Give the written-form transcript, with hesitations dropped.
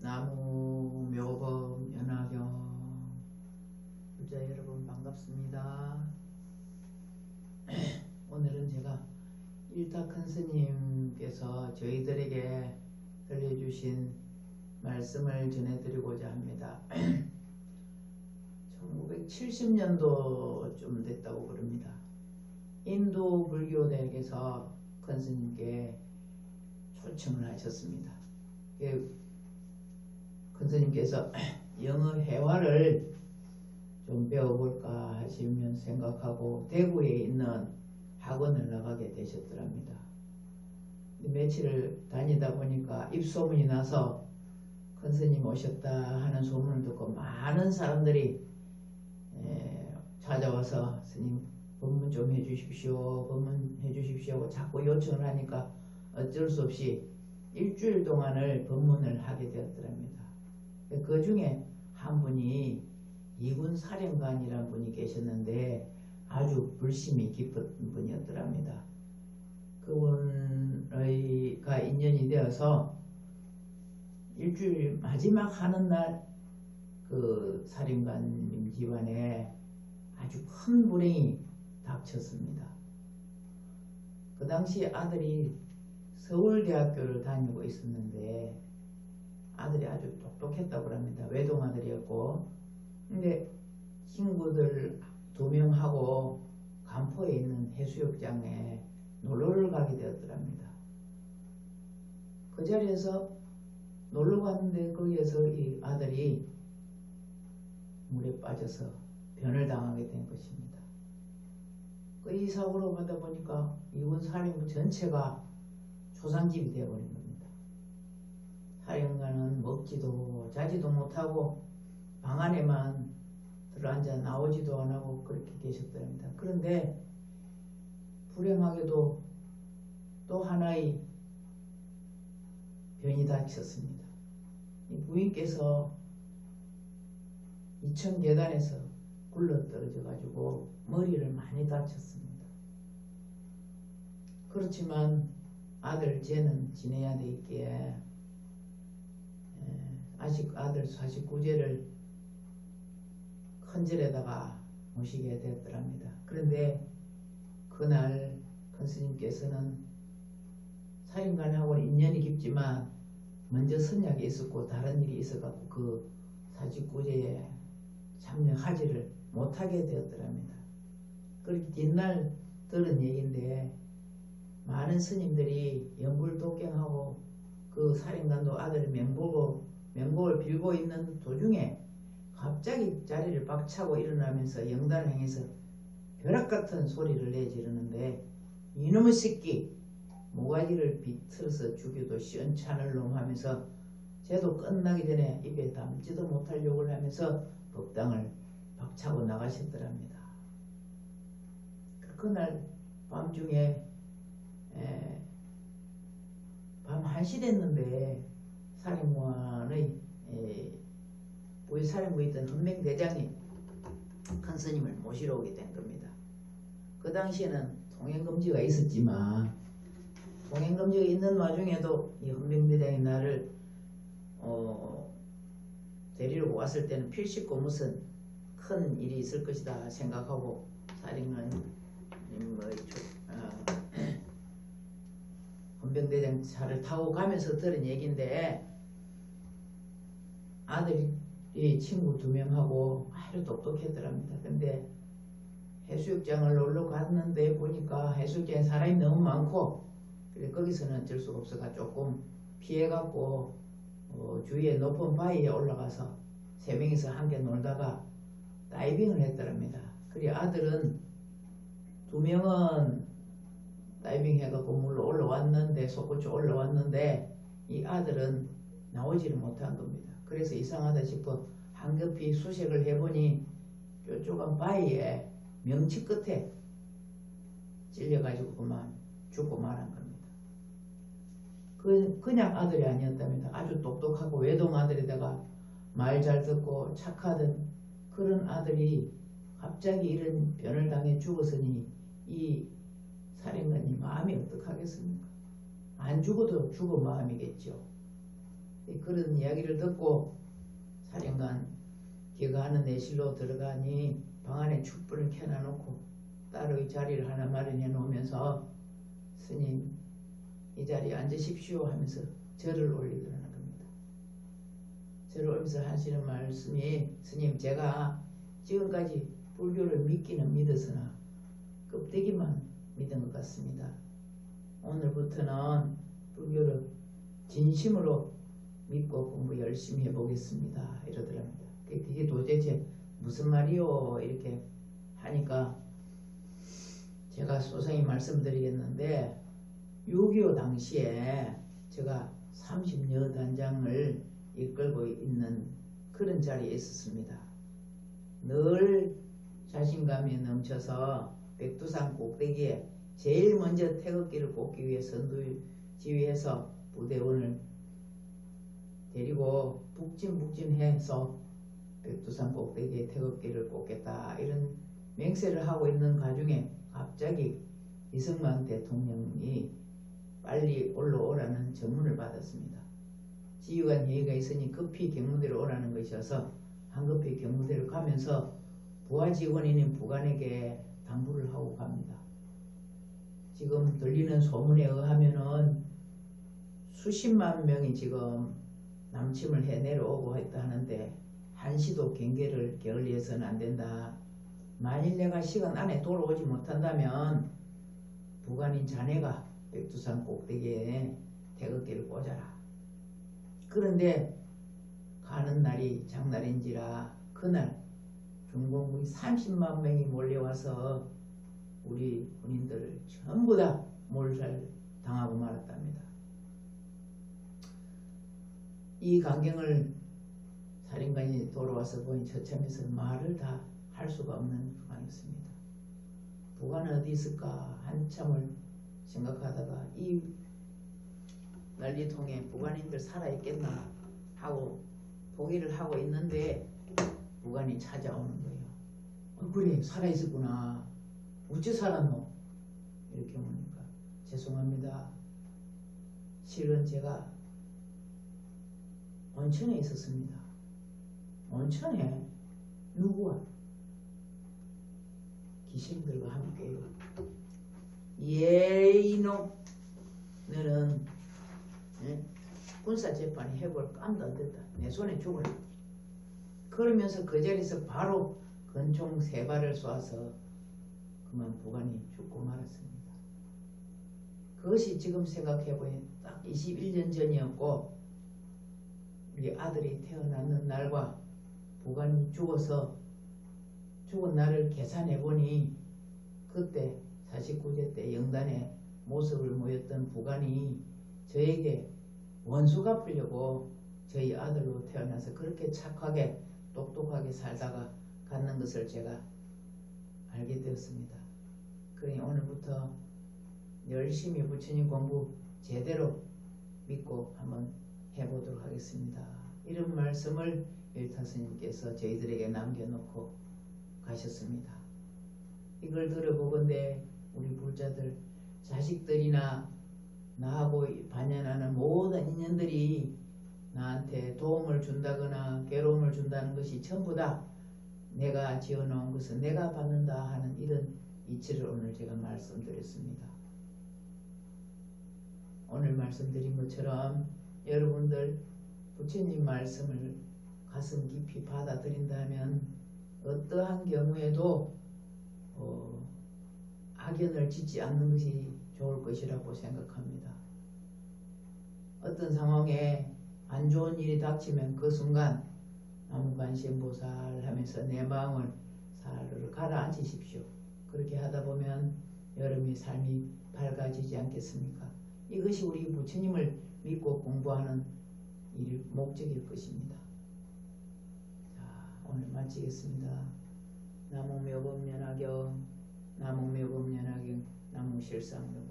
나무 묘법 연화경 불자 여러분 반갑습니다. 오늘은 제가 일타 큰 스님께서 저희들에게 들려주신 말씀을 전해드리고자 합니다. 1970년도쯤 됐다고 그럽니다. 인도 불교대에서 큰 스님께 초청을 하셨습니다. 큰 스님께서 영어 회화를 좀 배워볼까 하시면 생각하고 대구에 있는 학원을 나가게 되셨더랍니다. 며칠을 다니다 보니까 입소문이 나서 큰 스님 오셨다 하는 소문을 듣고 많은 사람들이 찾아와서 스님 법문 좀 해주십시오, 법문 해주십시오 자꾸 요청을 하니까 어쩔 수 없이 일주일 동안을 법문을 하게 되었더랍니다. 그 중에 한 분이 이군 사령관이라는 분이 계셨는데 아주 불심이 깊은 분이었더랍니다. 그분과 인연이 되어서 일주일 마지막 하는 날 그 사령관님 집안에 아주 큰 불행이 닥쳤습니다. 그 당시 아들이 서울대학교를 다니고 있었는데 아들이 아주 똑똑했다고 합니다. 외동아들이었고, 근데 친구들 2명하고 간포에 있는 해수욕장에 놀러를 가게 되었더랍니다. 그 자리에서 놀러 갔는데 거기에서 이 아들이 물에 빠져서 변을 당하게 된 것입니다. 이 사고로 가다 보니까 이군 사령부 전체가 초상집이 되어버린 겁니다. 사령관은 먹지도 자지도 못하고 방 안에만 들어앉아 나오지도 안 하고 그렇게 계셨답니다. 그런데 불행하게도 또 하나의 변이 닥쳤습니다. 이 부인께서 2층 계단에서 굴러떨어져 가지고 머리를 많이 다쳤습니다. 그렇지만 아들 쟤는 지내야 되기에 아직 아들 49제를 큰절에다가 모시게 되었더랍니다. 그런데 그날 큰 스님께서는 사령관하고는 인연이 깊지만 먼저 선약이 있었고 다른 일이 있어갖고 그 49제에 참여하지를 못하게 되었더랍니다. 그렇게 뒷날 들은 얘기인데 많은 스님들이 연불독경하고 그 사령관도 아들의 명복을 빌고 있는 도중에 갑자기 자리를 박차고 일어나면서 영단을 행해서 벼락같은 소리를 내지르는데 이놈의 새끼 모가지를 비틀어서 죽여도 시원찮을 놈 하면서 쟤도 끝나기 전에 입에 담지도 못할 욕을 하면서 법당을 박차고 나가셨더랍니다. 그날 밤중에 밤 1시 됐는데 사령관의 우리 사령부에 있던 헌맹대장이 큰 스님을 모시러 오게 된 겁니다. 그 당시에는 통행금지가 있었지만 통행금지가 있는 와중에도 이 헌맹대장이 나를 데리러 왔을 때는 필시고 무슨 큰 일이 있을 것이다 생각하고 사령관님 헌병대장 차를 타고 가면서 들은 얘기인데 아들이 친구 2명하고 아주 똑똑했더랍니다. 근데 해수욕장을 놀러 갔는데 보니까 해수욕장에 사람이 너무 많고 그래 거기서는 어쩔 수가 없어가 조금 피해갖고 주위에 높은 바위에 올라가서 3명이서 함께 놀다가 다이빙을 했더랍니다. 그래 아들은 2명은 다이빙 해갖고 물로 올라왔는데 솟구쳐 올라왔는데 이 아들은 나오지를 못한 겁니다. 그래서 이상하다 싶어 한급히 수색을 해보니 뾰족한 바위에 명치 끝에 찔려가지고 그만 죽고 말한 겁니다. 그냥 아들이 아니었답니다. 아주 똑똑하고 외동아들에다가 말 잘 듣고 착하던 그런 아들이 갑자기 이런 변을 당해 죽었으니 이 사령관님 마음이 어떡하겠습니까? 안 죽어도 죽은 마음이겠죠. 그런 이야기를 듣고 사령관 기가하는 내실로 들어가니 방 안에 촛불을 켜놔놓고 따로 자리를 하나 마련해 놓으면서 스님 이 자리에 앉으십시오 하면서 절을 올리더라는 겁니다. 절을 올리면서 하시는 말씀이 스님 제가 지금까지 불교를 믿기는 믿었으나 껍데기만 믿은 것 같습니다. 오늘부터는 불교를 진심으로 믿고 공부 열심히 해보겠습니다. 이러더랍니다. 그게 도대체 무슨 말이요? 이렇게 하니까 제가 소상히 말씀드리겠는데 6.25 당시에 제가 30여 단장을 이끌고 있는 그런 자리에 있었습니다. 늘 자신감이 넘쳐서 백두산 꼭대기에 제일 먼저 태극기를 꽂기 위해 선두지휘해서 부대원을 데리고 북진해서 백두산 꼭대기에 태극기를 꽂겠다 이런 맹세를 하고 있는 과중에 갑자기 이승만 대통령이 빨리 올라오라는 전문을 받았습니다. 지휘관 회의가 있으니 급히 경무대로 오라는 것이어서 한급히 경무대로 가면서 부하 직원인 부관에게 당부를 하고 갑니다. 지금 들리는 소문에 의하면은 수십만 명이 지금 남침을 해 내려오고 있다 하는데 한시도 경계를 게을리해서는 안 된다. 만일 내가 시간 안에 돌아오지 못한다면 부관인 자네가 백두산 꼭대기에 태극기를 꽂아라. 그런데 가는 날이 장날인지라 그날 중공군이 30만 명이 몰려와서 우리 군인들을 전부 다 몰살당하고 말았답니다. 이 광경을 사령관이 돌아와서 보니 처참해서 말을 다 할 수가 없는 상황이었습니다. 부관은 어디 있을까 한참을 생각하다가 이 난리통에 부관인들 살아있겠나 하고 보기를 하고 있는데 부관이 찾아오는 거예요. 그래 살아있었구나. 어째 살았노? 이렇게 묻니까 죄송합니다. 실은 제가 온천에 있었습니다. 온천에 누구와? 귀신들과 함께요. 예 이놈 너는 군사재판에 해볼 깜도 안 됐다. 내 손에 죽어라. 그러면서 그 자리에서 바로 권총 3발을 쏴서 그만 부관이 죽고 말았습니다. 그것이 지금 생각해보니 딱 21년 전이었고 우리 아들이 태어나는 날과 부관이 죽어서 죽은 날을 계산해보니 그때 49제 때 영단에 모습을 모였던 부관이 저에게 원수 갚으려고 저희 아들로 태어나서 그렇게 착하게 똑똑하게 살다가 갔는 것을 제가 알게 되었습니다. 그러니 오늘부터 열심히 부처님 공부 제대로 믿고 한번 해보도록 하겠습니다. 이런 말씀을 일타스님께서 저희들에게 남겨놓고 가셨습니다. 이걸 들어보건대 우리 불자들 자식들이나 나하고 반연하는 모든 인연들이 나한테 도움을 준다거나 괴로움을 준다는 것이 전부 다 내가 지어놓은 것은 내가 받는다 하는 이런 이치를 오늘 제가 말씀드렸습니다. 오늘 말씀드린 것처럼 여러분들 부처님 말씀을 가슴 깊이 받아들인다면 어떠한 경우에도 악연을 짓지 않는 것이 좋을 것이라고 생각합니다. 어떤 상황에 안 좋은 일이 닥치면 그 순간 나무관심보살 하면서 내 마음을 살을 가라앉히십시오. 그렇게 하다 보면 여러분의 삶이 밝아지지 않겠습니까? 이것이 우리 부처님을 믿고 공부하는 목적일 것입니다. 자, 오늘 마치겠습니다. 나무 묘법연화경 나무 묘법연화경 나무 실상경